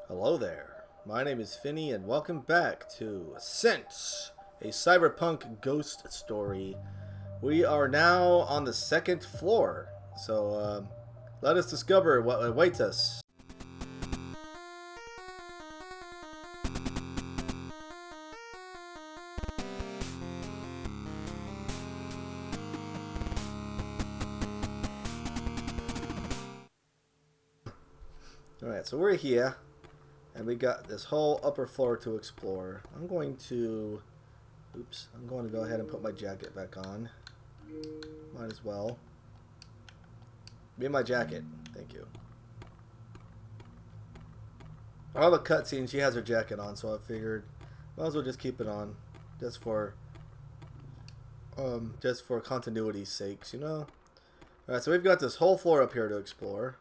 Hello there, my name is Finny and welcome back to Ascent, a cyberpunk ghost story. We are now on the second floor, so let us discover what awaits us. Alright, so we're here. And we got this whole upper floor to explore. I'm going to go ahead and put my jacket back on. Might as well. Be in my jacket. Thank you. All the cutscenes, she has her jacket on, so I figured might as well just keep it on. Just for continuity's sakes, you know? Alright, so we've got this whole floor up here to explore.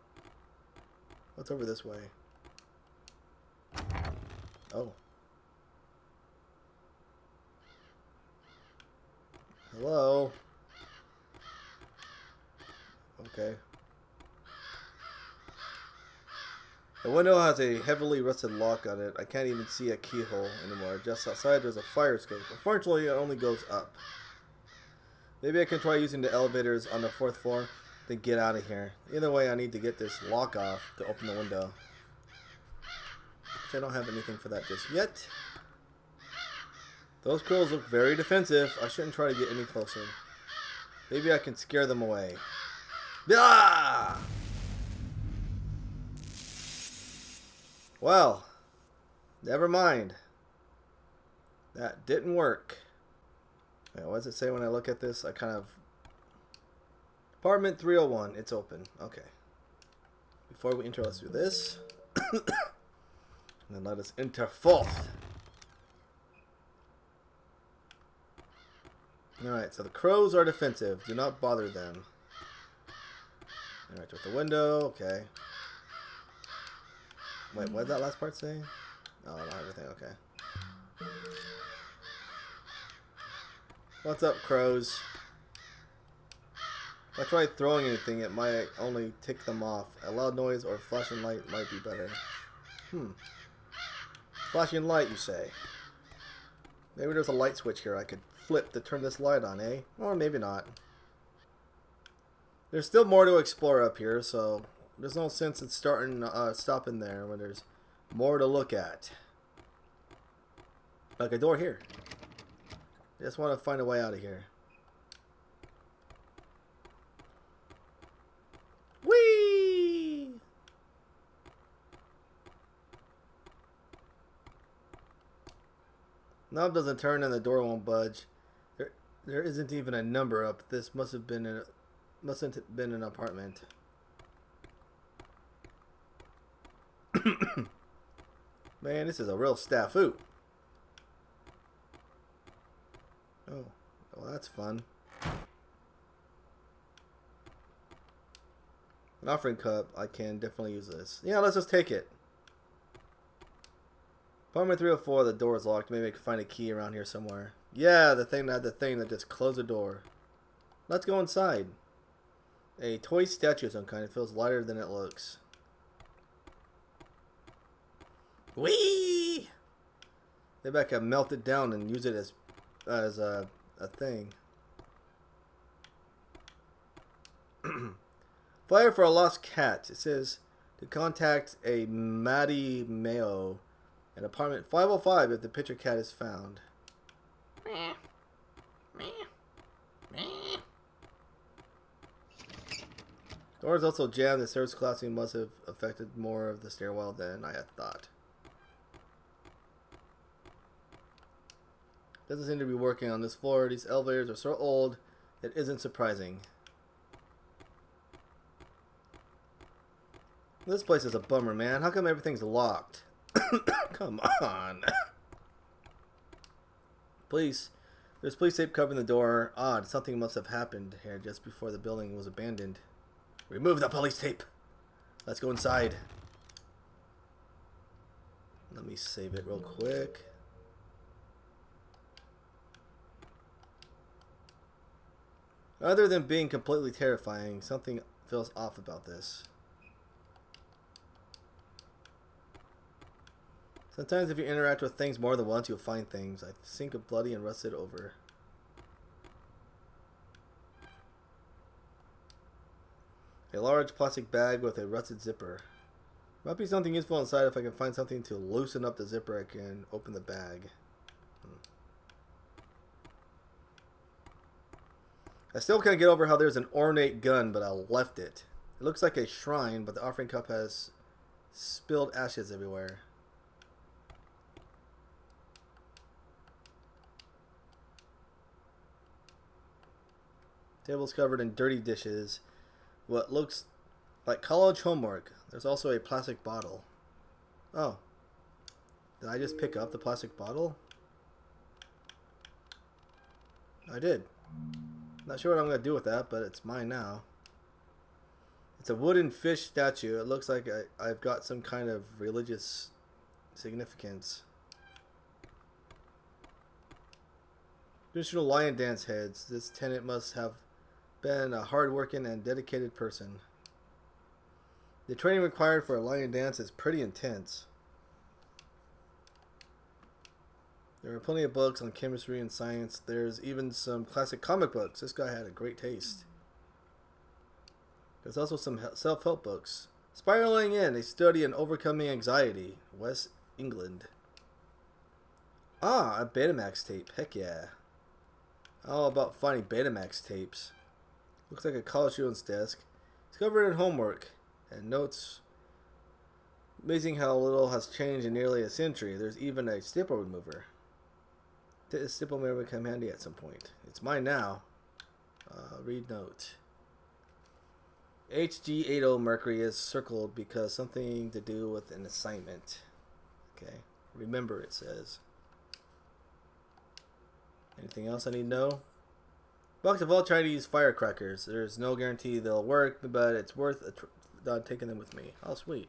What's over this way? Oh. Hello. Okay. The window has a heavily rusted lock on it. I can't even see a keyhole anymore. Just outside there's a fire escape. Unfortunately, it only goes up. Maybe I can try using the elevators on the 4th floor, then get out of here. Either way, I need to get this lock off to open the window. I don't have anything for that just yet. Those crows look very defensive. I shouldn't try to get any closer. Maybe I can scare them away. Ah! Well, never mind. That didn't work. Wait, what does it say when I look at this? I kind of... Apartment 301. It's open. Okay. Before we enter, let's do this. And then let us enter forth. Alright, so the crows are defensive. Do not bother them. Alright, with the window. Okay. Wait, what did that last part say? Oh, I don't have anything. Okay. What's up, crows? If I try throwing anything, it might only tick them off. A loud noise or flashing light might be better. Flashing light, you say? Maybe there's a light switch here I could flip to turn this light on, eh? Or maybe not. There's still more to explore up here, so there's no sense in stopping there when there's more to look at. Like a door here. I just want to find a way out of here. Whee! Knob doesn't turn and the door won't budge. There isn't even a number up. This mustn't been an apartment. Man, this is a real snafu. Oh, well that's fun. An offering cup. I can definitely use this. Yeah, let's just take it. Apartment 304, the door is locked. Maybe I can find a key around here somewhere. Yeah, the thing that just closed the door. Let's go inside. A toy statue of some kind. It feels lighter than it looks. Whee! Maybe I can melt it down and use it as a thing. Flyer for a lost cat. It says to contact a Matty Mayo. An apartment 505 if the picture cat is found. Door is also jammed. The stairs collapsing must have affected more of the stairwell than I had thought. Doesn't seem to be working on this floor. These elevators are so old, it isn't surprising. This place is a bummer, man. How come everything's locked? Come on. Please. There's police tape covering the door. Odd. Something must have happened here just before the building was abandoned. Remove the police tape. Let's go inside. Let me save it real quick. Other than being completely terrifying, something feels off about this. Sometimes if you interact with things more than once, you'll find things. I sink a bloody and rusted over. A large plastic bag with a rusted zipper. Might be something useful inside. If I can find something to loosen up the zipper, I can open the bag. I still can't get over how there's an ornate gun, but I left it. It looks like a shrine, but the offering cup has spilled ashes everywhere. Table's covered in dirty dishes. What looks like college homework. There's also a plastic bottle. Oh. Did I just pick up the plastic bottle? I did. Not sure what I'm going to do with that, but it's mine now. It's a wooden fish statue. It looks like I've got some kind of religious significance. Traditional lion dance heads. This tenant must have been a hard-working and dedicated person. The training required for a lion dance is pretty intense. There are plenty of books on chemistry and science. There's even some classic comic books. This guy had a great taste. There's also some self-help books. Spiraling in, a study in overcoming anxiety. West England. Ah, a Betamax tape. Heck yeah. How about finding Betamax tapes? Looks like a college student's desk. It's covered in homework and notes. Amazing how little has changed in nearly a century. There's even a staple remover. This staple may come handy at some point. It's mine now. Read note. HG80 Mercury is circled because something to do with an assignment. Okay. Remember, it says. Anything else I need to know? Box of all try to use firecrackers. There's no guarantee they'll work, but it's worth taking them with me. Oh, sweet.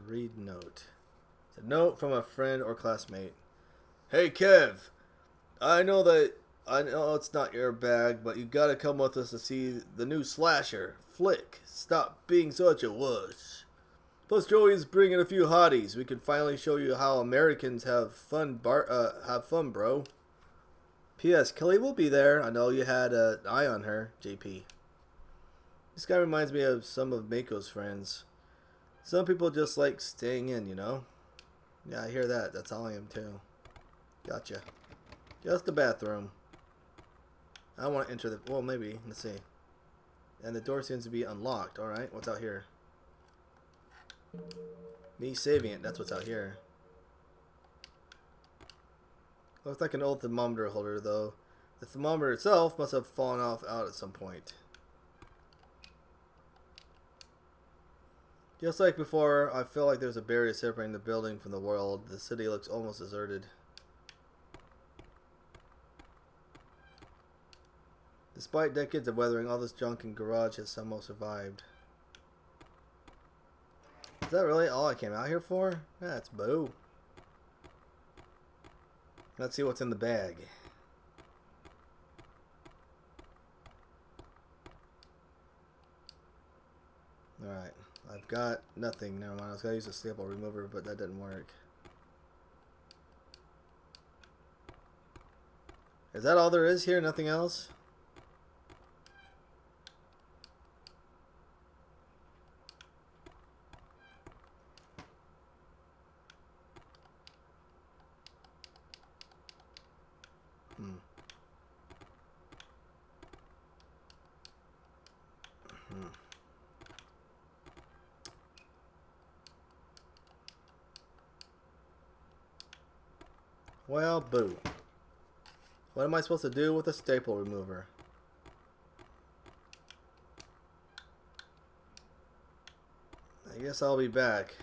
Read note. It's a note from a friend or classmate. Hey, Kev. I know it's not your bag, but you gotta come with us to see the new slasher, Flick. Stop being such a wuss. Plus, Joey's bringing a few hotties. We can finally show you how Americans have fun, bro. P.S. Kelly will be there. I know you had an eye on her, JP. This guy reminds me of some of Mako's friends. Some people just like staying in, you know? Yeah, I hear that. That's all I am, too. Gotcha. Just the bathroom. I don't want to enter the... Well, maybe. Let's see. And the door seems to be unlocked. Alright, what's out here? Me saving it. That's what's out here. Looks like an old thermometer holder, though. The thermometer itself must have fallen out at some point. Just like before, I feel like there's a barrier separating the building from the world. The city looks almost deserted. Despite decades of weathering, all this junk in garage has somehow survived. Is that really all I came out here for? That's boo. Let's see what's in the bag. Alright. I've got nothing. Never mind. I was going to use a staple remover, but that didn't work. Is that all there is here? Nothing else? Well, boo. What am I supposed to do with a staple remover? I guess I'll be back.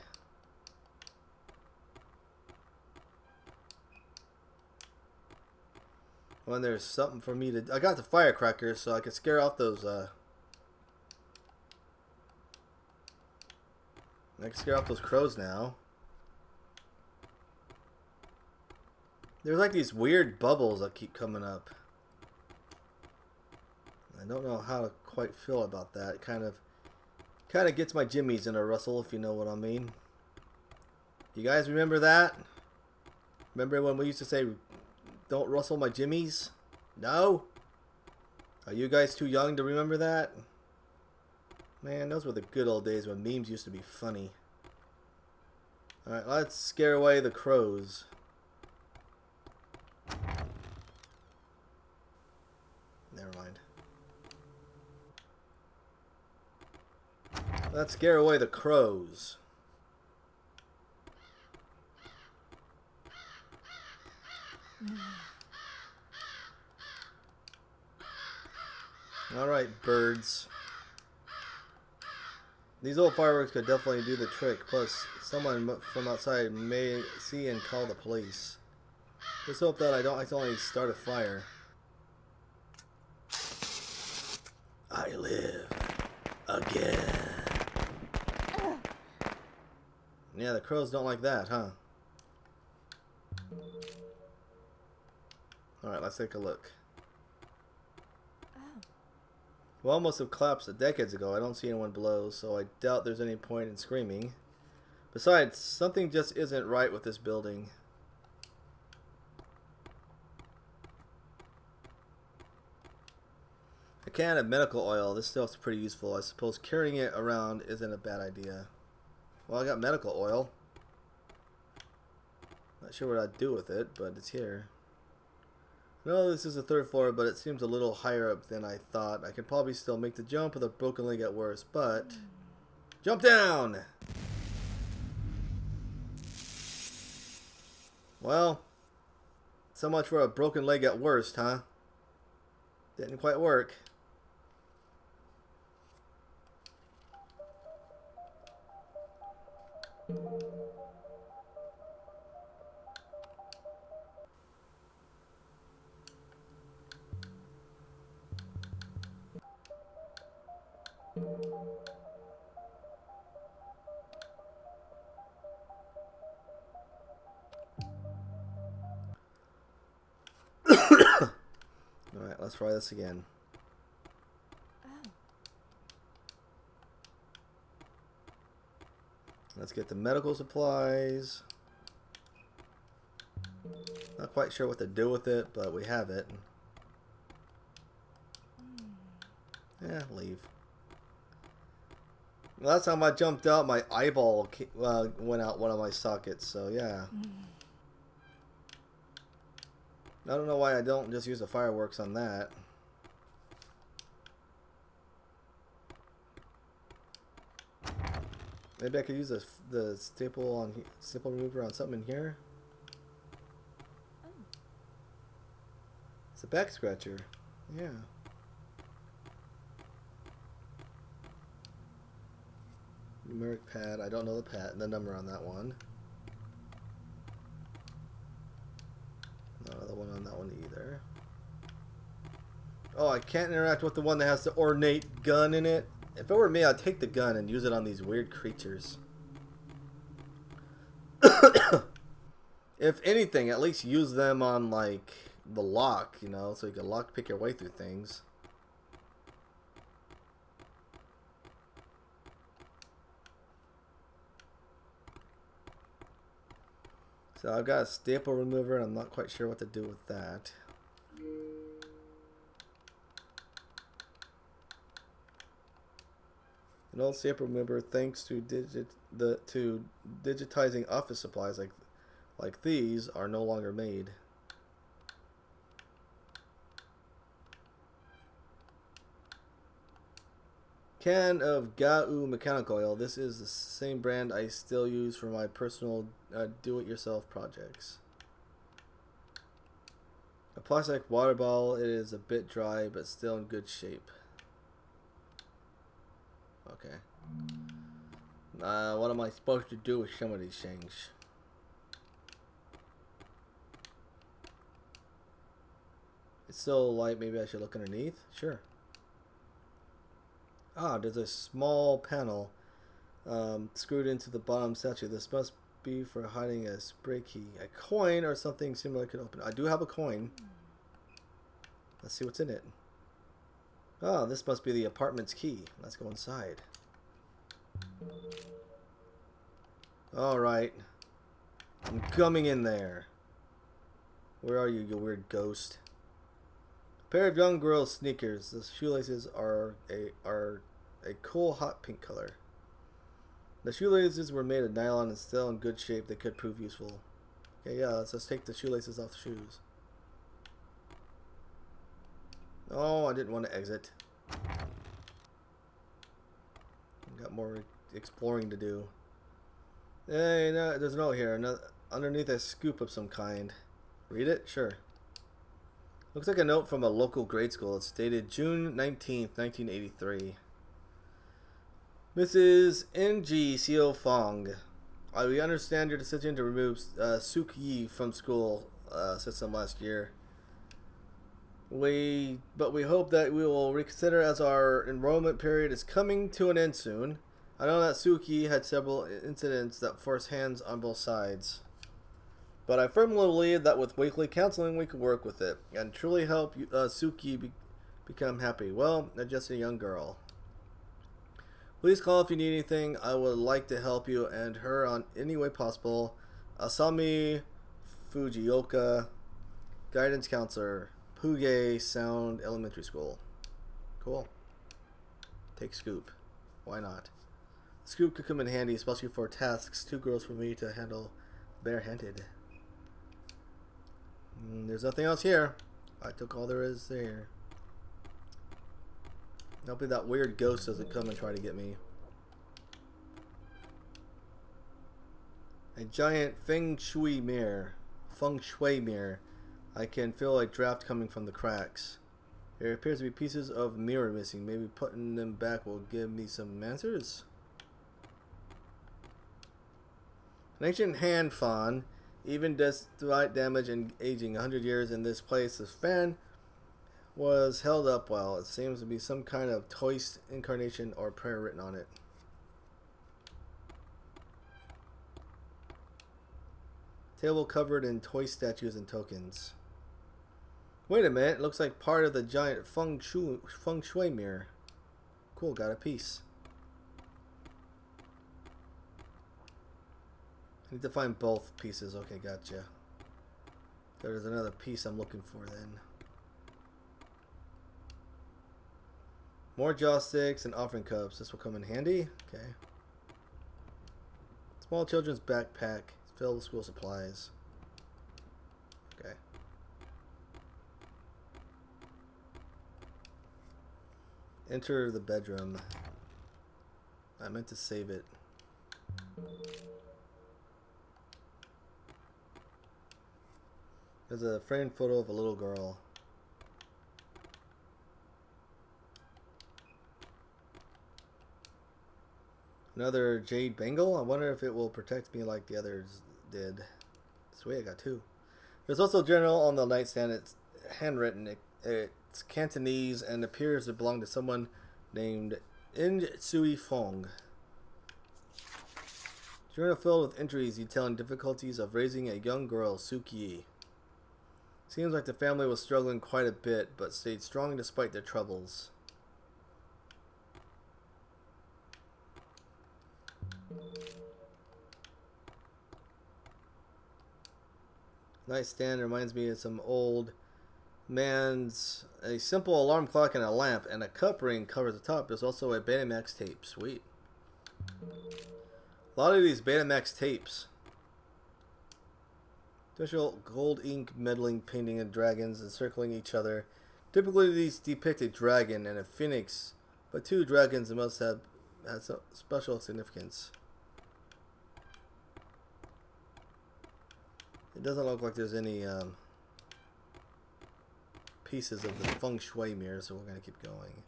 When there's something for me to... I got the firecrackers so I can scare off those, I can scare off those crows now. There's like these weird bubbles that keep coming up. I don't know how to quite feel about that. It kind of Kind of gets my jimmies in a rustle, if you know what I mean. You guys remember that? Remember when we used to say, don't rustle my jimmies? No? Are you guys too young to remember that? Man, those were the good old days when memes used to be funny. Alright, let's scare away the crows. Never mind. Let's scare away the crows. Alright, birds. These old fireworks could definitely do the trick. Plus, someone from outside may see and call the police. Just hope that I don't accidentally start a fire. I live again. Yeah, the crows don't like that, huh? Alright, let's take a look. Well, must have collapsed decades ago. I don't see anyone below, so I doubt there's any point in screaming. Besides, something just isn't right with this building. A can of medical oil. This stuff's pretty useful. I suppose carrying it around isn't a bad idea. Well, I got medical oil. Not sure what I'd do with it, but it's here. No, this is the 3rd floor, but it seems a little higher up than I thought. I can probably still make the jump with a broken leg at worst, but... Jump down! Well, so much for a broken leg at worst, huh? Didn't quite work. Alright, let's try this again. Let's get the medical supplies. Not quite sure what to do with it, but we have it. Yeah, leave. Last time I jumped out, my eyeball went out one of my sockets, so yeah. I don't know why I don't just use the fireworks on that. Maybe I could use the staple remover on something in here. It's a back scratcher. Yeah. Numeric pad. I don't know the number on that one. Not the one on that one either. Oh, I can't interact with the one that has the ornate gun in it. If it were me, I'd take the gun and use it on these weird creatures. If anything, at least use them on, like, the lock, you know, so you can lockpick your way through things. So I've got a staple remover, and I'm not quite sure what to do with that. An old staple remover, thanks to digitizing office supplies like these, are no longer made. Can of Gau mechanical oil. This is the same brand I still use for my personal do-it-yourself projects. A plastic water bottle. It is a bit dry, but still in good shape. Okay. What am I supposed to do with some of these things? It's still light. Maybe I should look underneath. Sure. Ah, there's a small panel screwed into the bottom statue. This must be for hiding a spray key. A coin or something similar could open it. I do have a coin. Let's see what's in it. Oh, this must be the apartment's key. Let's go inside. Alright. I'm coming in there. Where are you weird ghost? A pair of young girls' sneakers. The shoelaces are a cool hot pink color. The shoelaces were made of nylon and still in good shape. They could prove useful. Okay, yeah, let's take the shoelaces off the shoes. Oh, I didn't want to exit. Got more exploring to do. Hey, no, there's a note here. Underneath a scoop of some kind. Read it? Sure. Looks like a note from a local grade school. It's dated June 19th, 1983. Mrs. Ng Seo Fong, we understand your decision to remove Suk Yi from school system last year. But we hope that we will reconsider as our enrollment period is coming to an end soon. I know that Suk Yi had several incidents that forced hands on both sides. But I firmly believe that with weekly counseling we could work with it and truly help Suk Yi become happy. Well, they're just a young girl. Please call if you need anything. I would like to help you and her on any way possible. Asami Fujioka, guidance counselor, Puge Sound Elementary School. Cool. Take scoop. Why not? Scoop could come in handy, especially for tasks too gross for me to handle barehanded. There's nothing else here. I took all there is there. Hopefully that weird ghost doesn't come and try to get me. A giant feng shui mirror. I can feel a draft coming from the cracks. There appears to be pieces of mirror missing. Maybe putting them back will give me some answers. An ancient hand fan. Even despite damage and aging 100 years in this place, the fan was held up well. It seems to be some kind of toist incarnation or prayer written on it. Table covered in toy statues and tokens. Wait a minute, it looks like part of the giant feng shui mirror. Cool, got a piece. I need to find both pieces. Okay, gotcha. There's another piece I'm looking for then. More joysticks and offering cups. This will come in handy. Okay. Small children's backpack filled with school supplies. Okay. Enter the bedroom. I meant to save it. There's a framed photo of a little girl. Another jade bangle. I wonder if it will protect me like the others did. Sweet, I got two. There's also a journal on the nightstand. It's handwritten. It's Cantonese and appears to belong to someone named Insui Fong. Journal filled with entries detailing difficulties of raising a young girl, Suk Yi. Seems like the family was struggling quite a bit, but stayed strong despite their troubles. Nightstand reminds me of some old man's. A simple alarm clock and a lamp, and a cup ring covers the top. There's also a Betamax tape. Sweet. A lot of these Betamax tapes. Special gold ink meddling painting of dragons encircling each other. Typically these depict a dragon and a phoenix, but two dragons must have some special significance. It doesn't look like there's any pieces of the feng shui mirror, so we're going to keep going.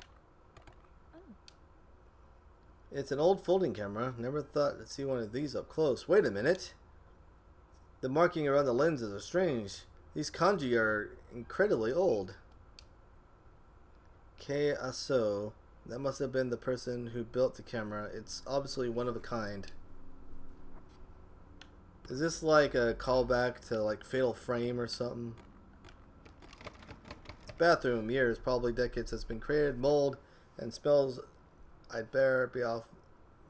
It's an old folding camera. Never thought to see one of these up close. Wait a minute. The marking around the lenses are strange. These kanji are incredibly old. Kei Aso. That must have been the person who built the camera. It's obviously one of a kind. Is this like a callback to like Fatal Frame or something? Bathroom, years, probably decades, has been created, mold, and smells. I'd better be off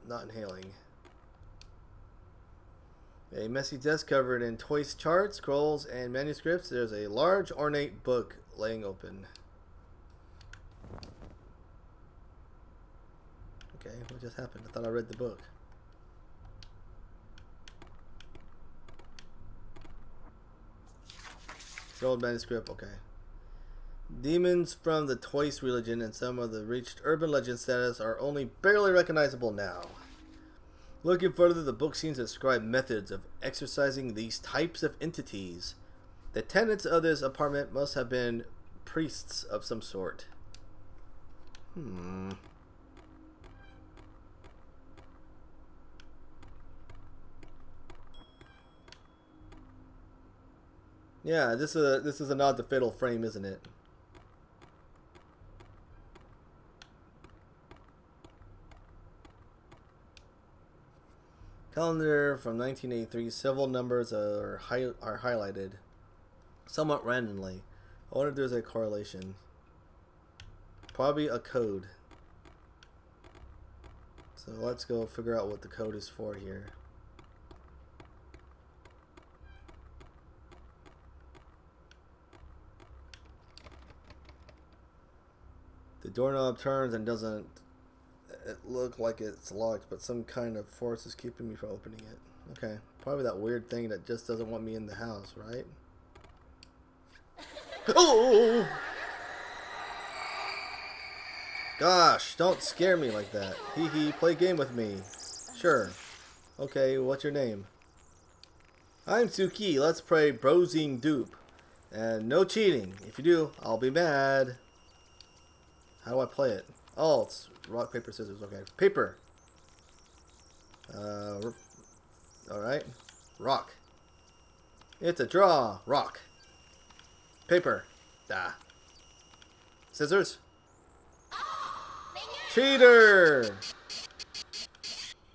not inhaling. A messy desk covered in choice charts, scrolls, and manuscripts. There's a large ornate book laying open. Okay, what just happened? I thought I read the book. It's an old manuscript, okay. Demons from the Toist religion and some of the reached urban legend status are only barely recognizable now. Looking further, the book seems to describe methods of exorcising these types of entities. The tenants of this apartment must have been priests of some sort. Yeah, this is a nod to Fatal Frame, isn't it? Calendar from 1983. Several numbers are highlighted, somewhat randomly. I wonder if there's a correlation. Probably a code. So let's go figure out what the code is for here. The doorknob turns and doesn't look like it's locked, but some kind of force is keeping me from opening it. Okay, probably that weird thing that just doesn't want me in the house, right? Oh! Gosh, don't scare me like that. Hee hee, play a game with me. Sure. Okay, what's your name? I'm Suki. Let's play Browsing Dupe. And no cheating. If you do, I'll be mad. How do I play it? Oh, it's rock, paper, scissors. Okay. Paper. Alright. Rock. It's a draw. Rock. Paper. Scissors. Cheater!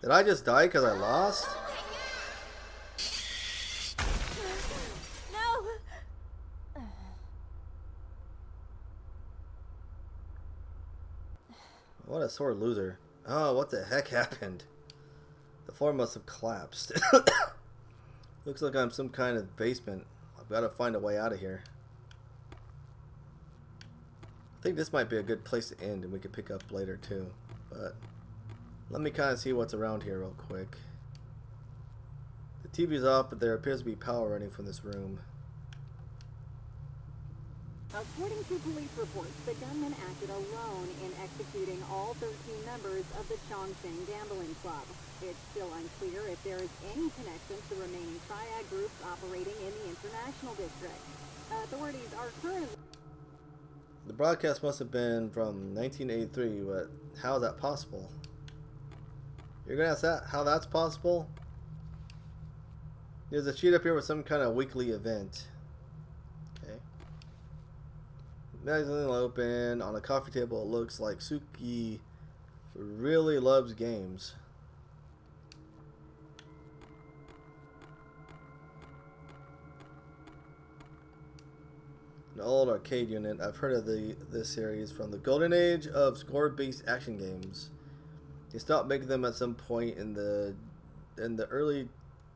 Did I just die because I lost? No! What a sore loser. Oh, what the heck happened? The floor must have collapsed. Looks like I'm some kind of basement. I've got to find a way out of here. I think this might be a good place to end, and we could pick up later too. But let me kind of see what's around here real quick. The TV's off, but there appears to be power running from this room. According to police reports, the gunman acted alone in executing all 13 members of the Chongqing Gambling Club. It's still unclear if there is any connection to the remaining triad groups operating in the International District. Authorities are currently... The broadcast must have been from 1983, but how is that possible? You're gonna ask that how that's possible? There's a sheet up here with some kind of weekly event. Okay. Magazine open. On a coffee table, it looks like Suki really loves games. An old arcade unit. I've heard of this series from the golden age of score-based action games. They stopped making them at some point in the early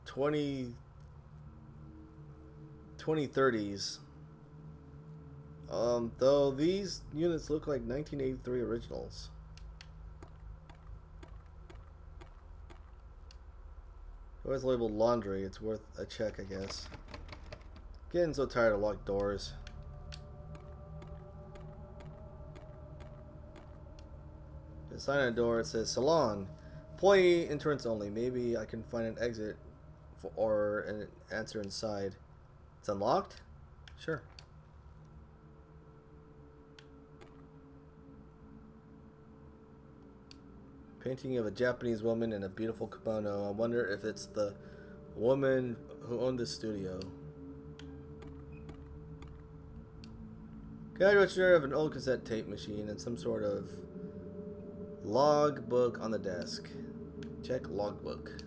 2030s. Though these units look like 1983 originals. Always labeled laundry. It's worth a check, I guess. Getting so tired of locked doors. The sign on the door, it says salon, employee entrance only. Maybe I can find an exit or an answer inside. It's unlocked? Sure. Painting of a Japanese woman in a beautiful kimono. I wonder if it's the woman who owned the studio. Guide register of an old cassette tape machine and some sort of logbook on the desk. Check logbook.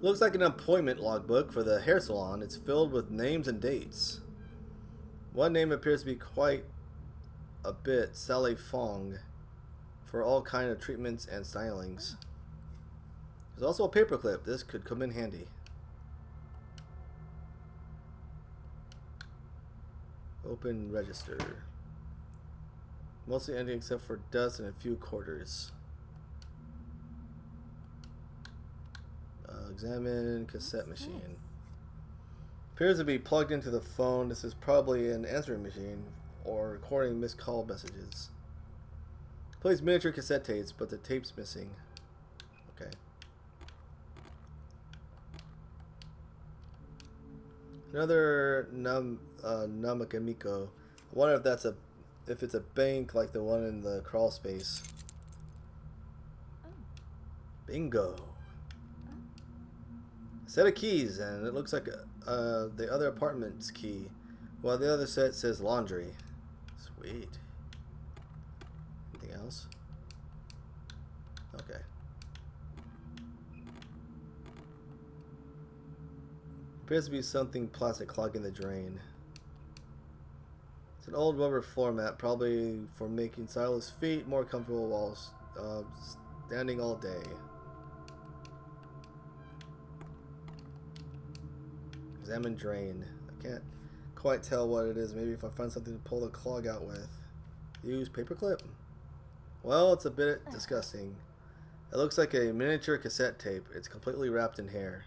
Looks like an employment logbook for the hair salon. It's filled with names and dates. One name appears to be quite a bit Sally Fong for all kind of treatments and stylings. There's also a paperclip. This could come in handy. Open register. Mostly empty except for dust and a few quarters. Examine cassette machine. Appears to be plugged into the phone. This is probably an answering machine or recording missed call messages. Plays miniature cassette tapes, but the tape's missing. Okay. Another Namakamiko. I wonder if it's a bank like the one in the crawl space. Bingo. A set of keys, and it looks like the other apartment's key, while the other set says laundry. Sweet. Anything else? Okay. Appears to be something plastic clogging the drain. It's an old rubber floor mat, probably for making Silas' feet more comfortable while standing all day. Examine drain. I can't quite tell what it is. Maybe if I find something to pull the clog out with. Use paperclip? Well, it's a bit disgusting. It looks like a miniature cassette tape. It's completely wrapped in hair.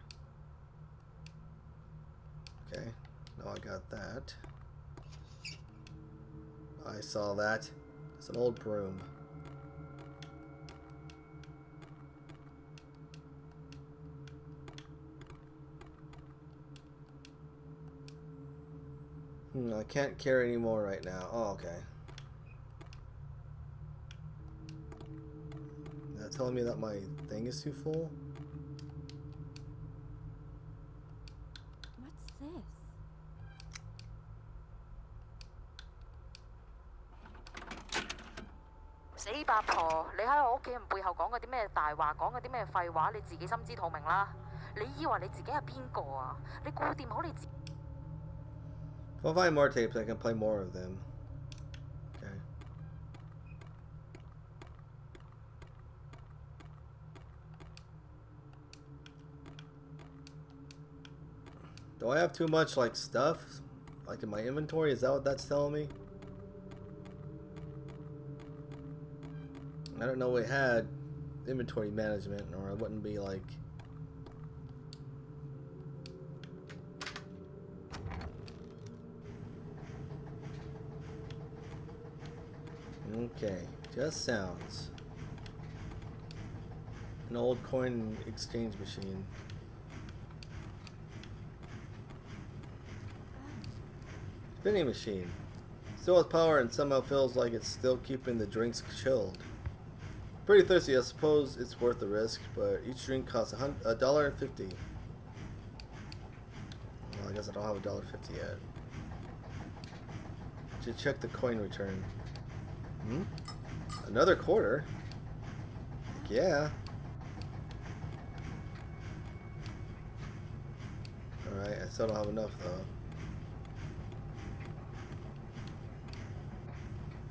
Okay, now I got that. I saw that. It's an old broom. I can't carry any more right now. Oh, okay. Is that telling me that my thing is too full? What's this?死八婆，你喺我屋企人背後講嗰啲咩大話，講嗰啲咩廢話，你自己心知肚明啦。你以為你自己係邊個啊？你顧掂好你自己。If I find more tapes, I can play more of them. Okay. Do I have too much like stuff? Like in my inventory? Is that what that's telling me? I don't know we had inventory management, or I wouldn't be like... Okay, just sounds. An old coin exchange machine. Vending machine. Still has power and somehow feels like it's still keeping the drinks chilled. Pretty thirsty, I suppose it's worth the risk, but each drink costs $1.50. Well, I guess I don't have $1.50 yet. Should check the coin return. Another quarter? Heck yeah. Alright, I still don't have enough though.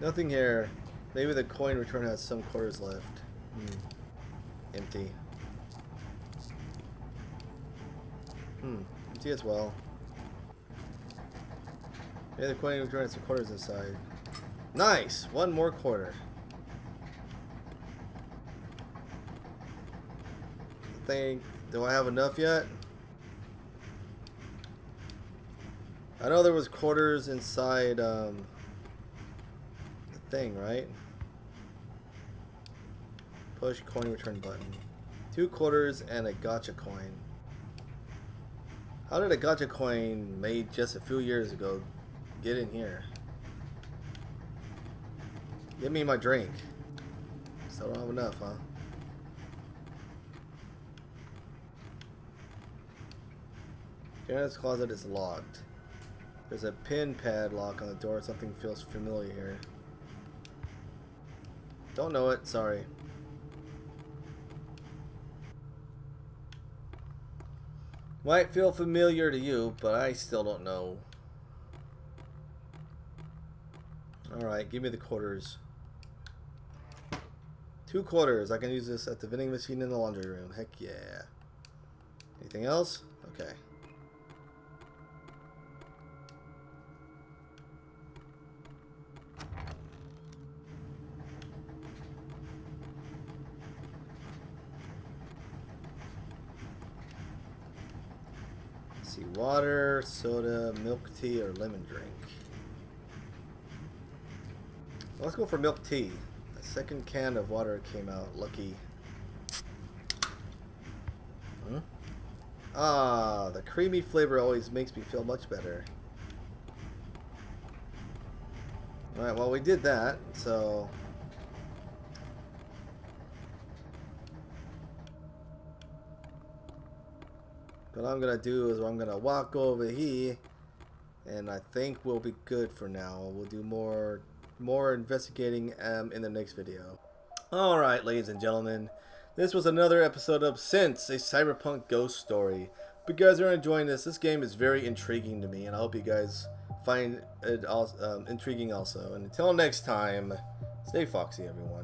Nothing here. Maybe the coin return has some quarters left. Empty. Empty as well. Maybe the coin return has some quarters inside. Nice! One more quarter. Do I have enough yet? I know there was quarters inside the thing, right? Push coin return button. 2 quarters and a gotcha coin. How did a gotcha coin made just a few years ago get in here? Give me my drink. Still don't have enough, huh? Janet's closet is locked. There's a pin padlock on the door. Something feels familiar here. Don't know it, sorry. Might feel familiar to you, but I still don't know. Alright, give me the quarters. 2 quarters. I can use this at the vending machine in the laundry room. Heck yeah. Anything else? Okay. Let's see, water, soda, milk tea, or lemon drink. Well, let's go for milk tea. The second can of water came out. Lucky. Ah, the creamy flavor always makes me feel much better. Alright, well, we did that, so... What I'm gonna do is I'm gonna walk over here, and I think we'll be good for now. We'll do more investigating in the next video. Alright, ladies and gentlemen, this was another episode of Since, a Cyberpunk ghost story. Hope you guys are enjoying this. This game is very intriguing to me, and I hope you guys find it also, intriguing also. And until next time, stay foxy, everyone.